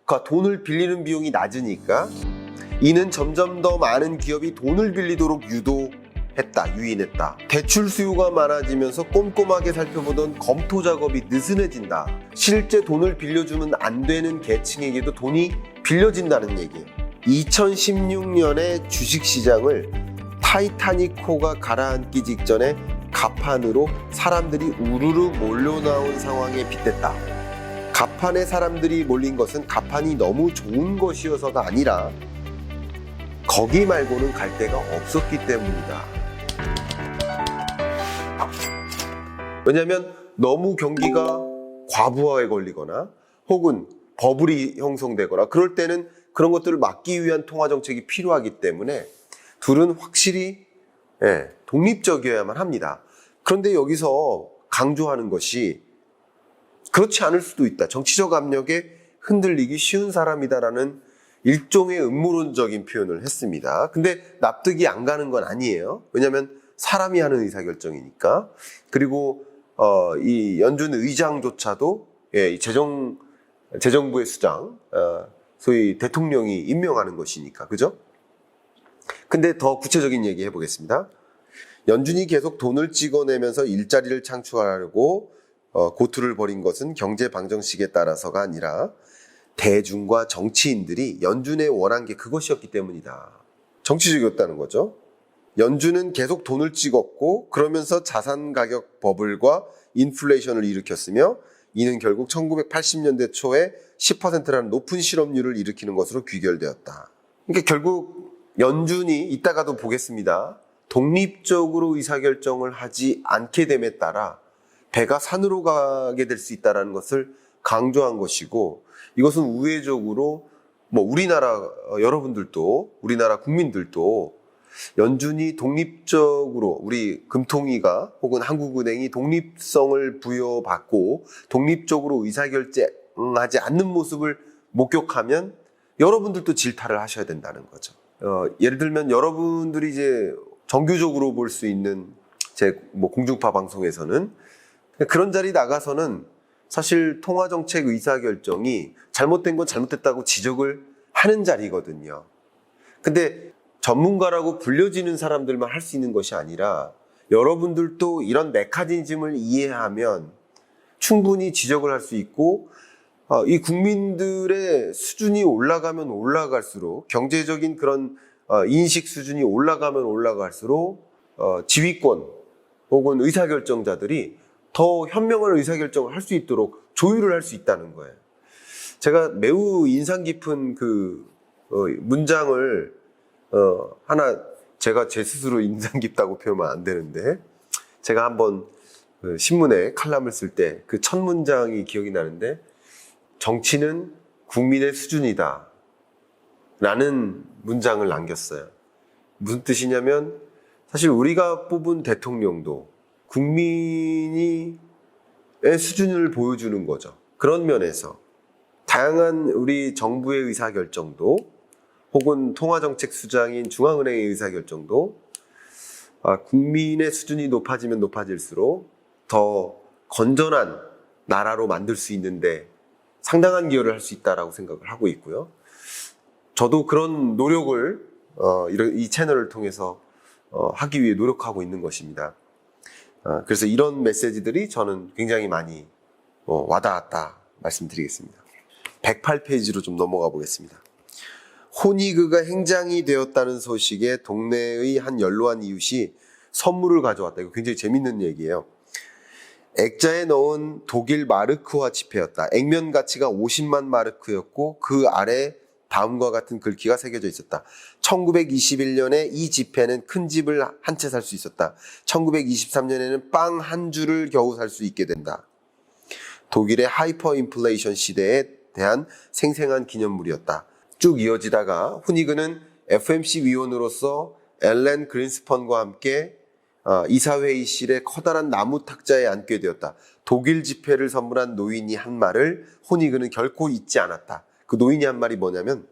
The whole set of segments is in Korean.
그러니까 돈을 빌리는 비용이 낮으니까 이는 점점 더 많은 기업이 돈을 빌리도록 유인했다. 대출 수요가 많아지면서 꼼꼼하게 살펴보던 검토 작업이 느슨해진다. 실제 돈을 빌려주면 안 되는 계층에게도 돈이 빌려진다는 얘기예요. 2016년에 주식시장을 타이타닉호가 가라앉기 직전에 가판으로 사람들이 우르르 몰려나온 상황에 빗댔다. 가판에 사람들이 몰린 것은 가판이 너무 좋은 것이어서가 아니라 거기 말고는 갈 데가 없었기 때문이다. 왜냐하면 너무 경기가 과부하에 걸리거나 혹은 버블이 형성되거나 그럴 때는 그런 것들을 막기 위한 통화정책이 필요하기 때문에 둘은 확실히 독립적이어야만 합니다. 그런데 여기서 강조하는 것이 그렇지 않을 수도 있다. 정치적 압력에 흔들리기 쉬운 사람이다라는 일종의 음모론적인 표현을 했습니다. 근데 납득이 안 가는 건 아니에요. 왜냐하면 사람이 하는 의사결정이니까. 그리고 이 연준 의장조차도 재정부의 수장, 소위 대통령이 임명하는 것이니까, 그죠? 근데 더 구체적인 얘기 해보겠습니다. 연준이 계속 돈을 찍어내면서 일자리를 창출하려고 고투를 벌인 것은 경제 방정식에 따라서가 아니라 대중과 정치인들이 연준에 원한 게 그것이었기 때문이다. 정치적이었다는 거죠. 연준은 계속 돈을 찍었고 그러면서 자산 가격 버블과 인플레이션을 일으켰으며 이는 결국 1980년대 초에 10%라는 높은 실업률을 일으키는 것으로 귀결되었다. 그러니까 결국 연준이 이따가도 보겠습니다. 독립적으로 의사결정을 하지 않게 됨에 따라 배가 산으로 가게 될 수 있다는 것을 강조한 것이고 이것은 우회적으로 우리나라 여러분들도 우리나라 국민들도 연준이 독립적으로 우리 금통위가 혹은 한국은행이 독립성을 부여받고 독립적으로 의사결정하지 않는 모습을 목격하면 여러분들도 질타를 하셔야 된다는 거죠. 예를 들면 여러분들이 이제 정규적으로 볼 수 있는 제 공중파 방송에서는 그런 자리 나가서는 사실 통화정책 의사결정이 잘못된 건 잘못됐다고 지적을 하는 자리거든요. 근데 전문가라고 불려지는 사람들만 할 수 있는 것이 아니라 여러분들도 이런 메커니즘을 이해하면 충분히 지적을 할 수 있고 이 국민들의 수준이 올라가면 올라갈수록 경제적인 그런 인식 수준이 올라가면 올라갈수록 지휘권 혹은 의사결정자들이 더 현명한 의사결정을 할 수 있도록 조율을 할 수 있다는 거예요. 제가 매우 인상 깊은 그 문장을 하나 제가 제 스스로 인상 깊다고 표현하면 안 되는데 제가 한번 신문에 칼럼을 쓸 때 그 첫 문장이 기억이 나는데 정치는 국민의 수준이다 라는 문장을 남겼어요. 무슨 뜻이냐면 사실 우리가 뽑은 대통령도 국민의 수준을 보여주는 거죠. 그런 면에서 다양한 우리 정부의 의사결정도 혹은 통화정책 수장인 중앙은행의 의사결정도 국민의 수준이 높아지면 높아질수록 더 건전한 나라로 만들 수 있는데 상당한 기여를 할 수 있다고 생각을 하고 있고요. 저도 그런 노력을 이 채널을 통해서 하기 위해 노력하고 있는 것입니다. 그래서 이런 메시지들이 저는 굉장히 많이 와닿았다 말씀드리겠습니다. 108페이지로 좀 넘어가 보겠습니다. 호니그가 행장이 되었다는 소식에 동네의 한 연로한 이웃이 선물을 가져왔다. 이거 굉장히 재밌는 얘기예요. 액자에 넣은 독일 마르크화 지폐였다. 액면 가치가 50만 마르크였고 그 아래 다음과 같은 글귀가 새겨져 있었다. 1921년에 이 지폐는 큰 집을 한 채 살 수 있었다. 1923년에는 빵 한 줄을 겨우 살 수 있게 된다. 독일의 하이퍼 인플레이션 시대에 대한 생생한 기념물이었다. 쭉 이어지다가 후니그는 FMC 위원으로서 엘렌 그린스펀과 함께 이사회의실의 커다란 나무 탁자에 앉게 되었다. 독일 지폐를 선물한 노인이 한 말을 후니그는 결코 잊지 않았다. 그 노인이 한 말이 뭐냐면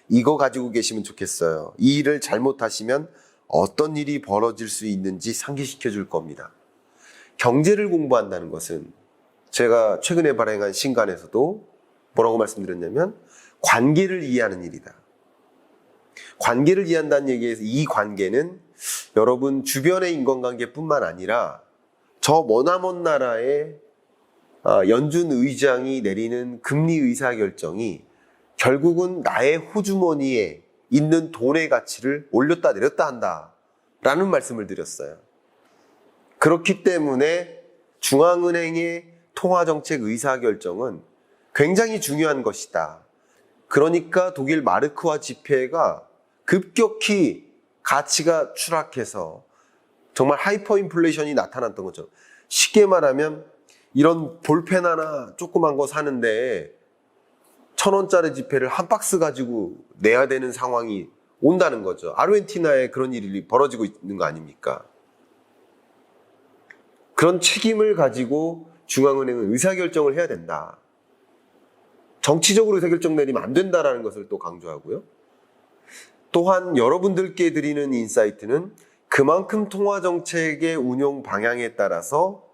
이거 가지고 계시면 좋겠어요. 이 일을 잘못하시면 어떤 일이 벌어질 수 있는지 상기시켜 줄 겁니다. 경제를 공부한다는 것은 제가 최근에 발행한 신간에서도 뭐라고 말씀드렸냐면 관계를 이해하는 일이다. 관계를 이해한다는 얘기에서 이 관계는 여러분 주변의 인간관계뿐만 아니라 저 머나먼 나라의 연준 의장이 내리는 금리 의사결정이 결국은 나의 호주머니에 있는 돈의 가치를 올렸다 내렸다 한다라는 말씀을 드렸어요. 그렇기 때문에 중앙은행의 통화정책 의사결정은 굉장히 중요한 것이다. 그러니까 독일 마르크화 지폐가 급격히 가치가 추락해서 정말 하이퍼 인플레이션이 나타났던 거죠. 쉽게 말하면 이런 볼펜 하나 조그만 거 사는데 1,000원짜리 지폐를 한 박스 가지고 내야 되는 상황이 온다는 거죠. 아르헨티나에 그런 일이 벌어지고 있는 거 아닙니까? 그런 책임을 가지고 중앙은행은 의사결정을 해야 된다. 정치적으로 의사결정 내리면 안 된다라는 것을 또 강조하고요. 또한 여러분들께 드리는 인사이트는 그만큼 통화정책의 운용 방향에 따라서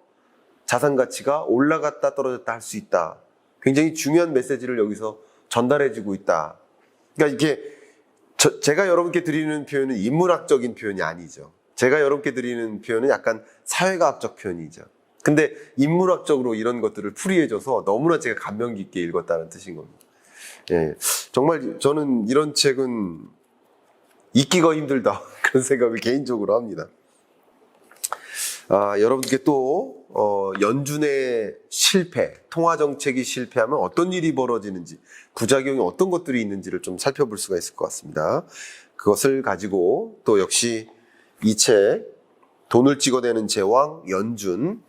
자산 가치가 올라갔다 떨어졌다 할 수 있다. 굉장히 중요한 메시지를 여기서 전달해주고 있다. 그러니까 이게 제가 여러분께 드리는 표현은 인문학적인 표현이 아니죠. 제가 여러분께 드리는 표현은 약간 사회과학적 표현이죠. 근데 인문학적으로 이런 것들을 풀이해줘서 너무나 제가 감명 깊게 읽었다는 뜻인 겁니다. 예, 정말 저는 이런 책은 읽기가 힘들다 그런 생각을 개인적으로 합니다. 여러분께 또 연준의 실패, 통화정책이 실패하면 어떤 일이 벌어지는지, 부작용이 어떤 것들이 있는지를 좀 살펴볼 수가 있을 것 같습니다. 그것을 가지고 또 역시 이 책 돈을 찍어내는 제왕 연준,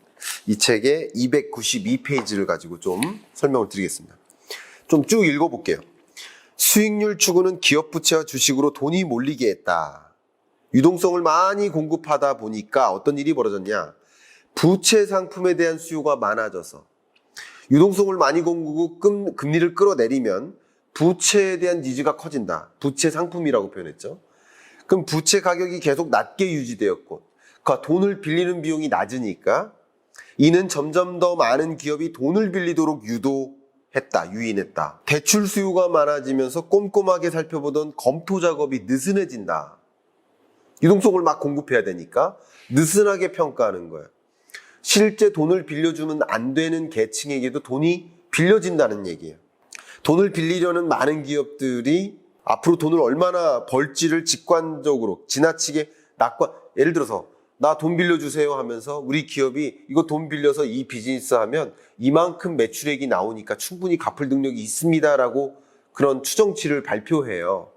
이 책의 292페이지를 가지고 좀 설명을 드리겠습니다. 좀 쭉 읽어볼게요. 수익률 추구는 기업 부채와 주식으로 돈이 몰리게 했다. 유동성을 많이 공급하다 보니까 어떤 일이 벌어졌냐? 부채 상품에 대한 수요가 많아져서 유동성을 많이 공급하고 금리를 끌어내리면 부채에 대한 니즈가 커진다. 부채 상품이라고 표현했죠. 그럼 부채 가격이 계속 낮게 유지되었고, 그러니까 돈을 빌리는 비용이 낮으니까 이는 점점 더 많은 기업이 돈을 빌리도록 유인했다. 대출 수요가 많아지면서 꼼꼼하게 살펴보던 검토 작업이 느슨해진다. 유동성을 막 공급해야 되니까 느슨하게 평가하는 거예요. 실제 돈을 빌려주면 안 되는 계층에게도 돈이 빌려진다는 얘기예요. 돈을 빌리려는 많은 기업들이 앞으로 돈을 얼마나 벌지를 직관적으로 지나치게 예를 들어서 나 돈 빌려주세요 하면서 우리 기업이 이거 돈 빌려서 이 비즈니스 하면 이만큼 매출액이 나오니까 충분히 갚을 능력이 있습니다라고 그런 추정치를 발표해요.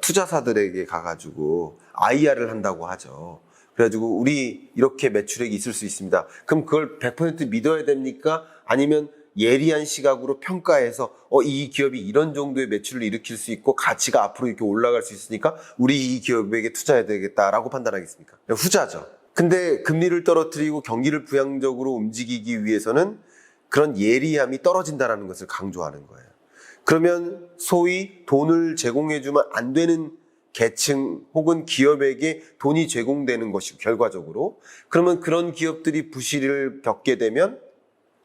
투자사들에게 가가지고 IR을 한다고 하죠. 그래가지고 우리 이렇게 매출액이 있을 수 있습니다. 그럼 그걸 100% 믿어야 됩니까? 아니면 예리한 시각으로 평가해서 이 기업이 이런 정도의 매출을 일으킬 수 있고 가치가 앞으로 이렇게 올라갈 수 있으니까 우리 이 기업에게 투자해야 되겠다라고 판단하겠습니까? 후자죠. 근데 금리를 떨어뜨리고 경기를 부양적으로 움직이기 위해서는 그런 예리함이 떨어진다는 것을 강조하는 거예요. 그러면 소위 돈을 제공해주면 안 되는 계층 혹은 기업에게 돈이 제공되는 것이고 결과적으로 그러면 그런 기업들이 부실을 겪게 되면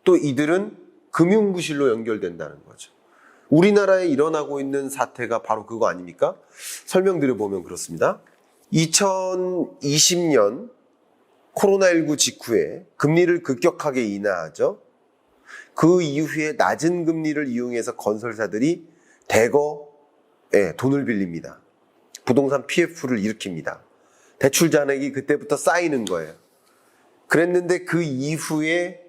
또 이들은 금융부실로 연결된다는 거죠. 우리나라에 일어나고 있는 사태가 바로 그거 아닙니까? 설명드려보면 그렇습니다. 2020년 코로나19 직후에 금리를 급격하게 인하하죠. 그 이후에 낮은 금리를 이용해서 건설사들이 대거 돈을 빌립니다. 부동산 PF를 일으킵니다. 대출 잔액이 그때부터 쌓이는 거예요. 그랬는데 그 이후에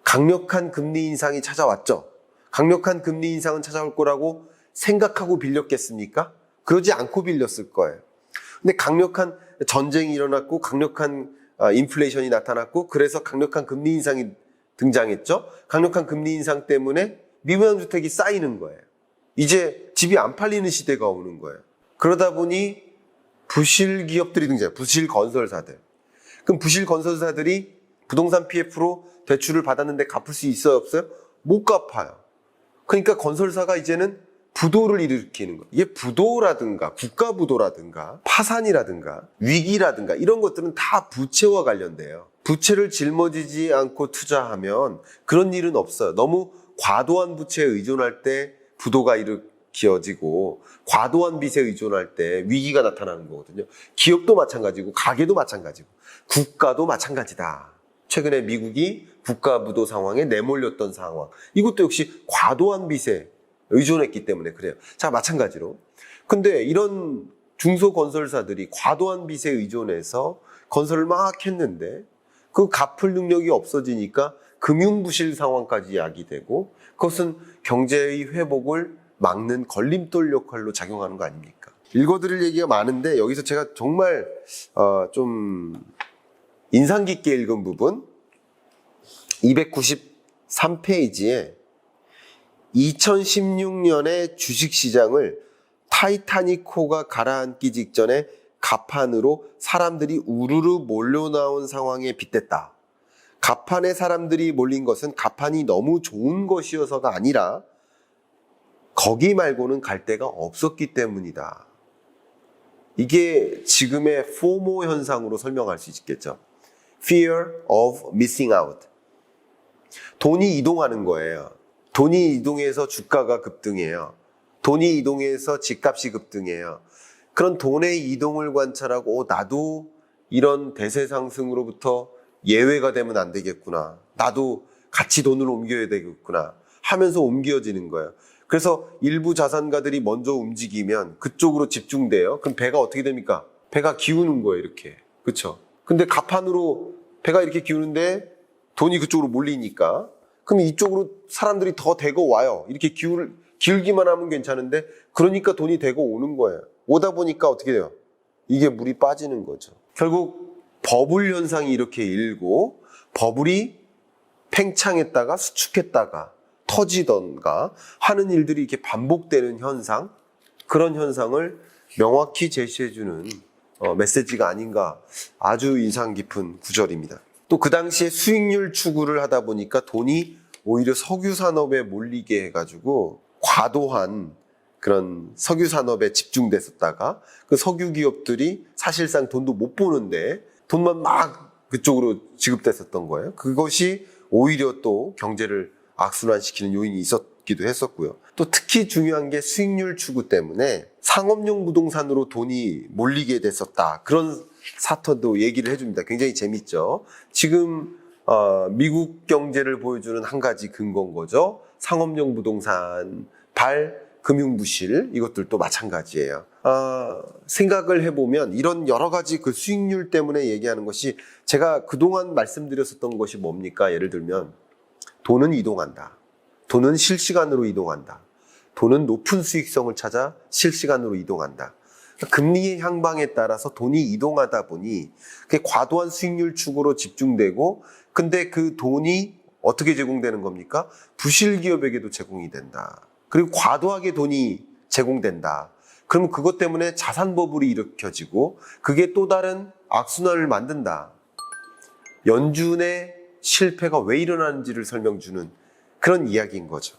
강력한 금리 인상이 찾아왔죠. 강력한 금리 인상은 찾아올 거라고 생각하고 빌렸겠습니까? 그러지 않고 빌렸을 거예요. 근데 강력한 전쟁이 일어났고 강력한 인플레이션이 나타났고 그래서 강력한 금리 인상이 등장했죠. 강력한 금리 인상 때문에 미분양 주택이 쌓이는 거예요. 이제 집이 안 팔리는 시대가 오는 거예요. 그러다 보니 부실 기업들이 등장해요. 부실 건설사들. 그럼 부실 건설사들이 부동산 PF로 대출을 받았는데 갚을 수 있어요? 없어요? 못 갚아요. 그러니까 건설사가 이제는 부도를 일으키는 거예요. 이게 부도라든가 국가부도라든가 파산이라든가 위기라든가 이런 것들은 다 부채와 관련돼요. 부채를 짊어지지 않고 투자하면 그런 일은 없어요. 너무 과도한 부채에 의존할 때 부도가 기어지고 과도한 빚에 의존할 때 위기가 나타나는 거거든요. 기업도 마찬가지고 가게도 마찬가지고 국가도 마찬가지다. 최근에 미국이 국가부도 상황에 내몰렸던 상황. 이것도 역시 과도한 빚에 의존했기 때문에 그래요. 자, 마찬가지로. 근데 이런 중소건설사들이 과도한 빚에 의존해서 건설을 막 했는데 그 갚을 능력이 없어지니까 금융부실 상황까지 야기되고 그것은 경제의 회복을 막는 걸림돌 역할로 작용하는 거 아닙니까? 읽어드릴 얘기가 많은데 여기서 제가 정말 좀 인상 깊게 읽은 부분 293페이지에 2016년에 주식시장을 타이타닉호가 가라앉기 직전에 갑판으로 사람들이 우르르 몰려나온 상황에 빗댔다. 갑판에 사람들이 몰린 것은 갑판이 너무 좋은 것이어서가 아니라 거기 말고는 갈 데가 없었기 때문이다. 이게 지금의 FOMO 현상으로 설명할 수 있겠죠. Fear of missing out. 돈이 이동하는 거예요. 돈이 이동해서 주가가 급등해요. 돈이 이동해서 집값이 급등해요. 그런 돈의 이동을 관찰하고 나도 이런 대세 상승으로부터 예외가 되면 안 되겠구나. 나도 같이 돈을 옮겨야 되겠구나 하면서 옮겨지는 거예요. 그래서 일부 자산가들이 먼저 움직이면 그쪽으로 집중돼요. 그럼 배가 어떻게 됩니까? 배가 기우는 거예요, 이렇게. 그렇죠? 근데 갑판으로 배가 이렇게 기우는데 돈이 그쪽으로 몰리니까 그럼 이쪽으로 사람들이 더 대거 와요. 이렇게 기울기만 하면 괜찮은데 그러니까 돈이 대거 오는 거예요. 오다 보니까 어떻게 돼요? 이게 물이 빠지는 거죠. 결국 버블 현상이 이렇게 일고 버블이 팽창했다가 수축했다가 터지던가 하는 일들이 이렇게 반복되는 현상, 그런 현상을 명확히 제시해주는 메시지가 아닌가, 아주 인상 깊은 구절입니다. 또 그 당시에 수익률 추구를 하다 보니까 돈이 오히려 석유 산업에 몰리게 해가지고 과도한 그런 석유 산업에 집중됐었다가 그 석유 기업들이 사실상 돈도 못 버는데 돈만 막 그쪽으로 지급됐었던 거예요. 그것이 오히려 또 경제를 악순환시키는 요인이 있었기도 했었고요. 또 특히 중요한 게 수익률 추구 때문에 상업용 부동산으로 돈이 몰리게 됐었다. 그런 사터도 얘기를 해줍니다. 굉장히 재밌죠. 지금 미국 경제를 보여주는 한 가지 근거인 거죠. 상업용 부동산, 금융부실, 이것들도 마찬가지예요. 생각을 해보면 이런 여러 가지 그 수익률 때문에 얘기하는 것이 제가 그동안 말씀드렸었던 것이 뭡니까? 예를 들면 돈은 이동한다. 돈은 실시간으로 이동한다. 돈은 높은 수익성을 찾아 실시간으로 이동한다. 금리의 향방에 따라서 돈이 이동하다 보니 그게 과도한 수익률 추구로 집중되고 근데 그 돈이 어떻게 제공되는 겁니까? 부실 기업에게도 제공이 된다. 그리고 과도하게 돈이 제공된다. 그러면 그것 때문에 자산 버블이 일으켜지고 그게 또 다른 악순환을 만든다. 연준의 실패가 왜 일어나는지를 설명주는 그런 이야기인 거죠.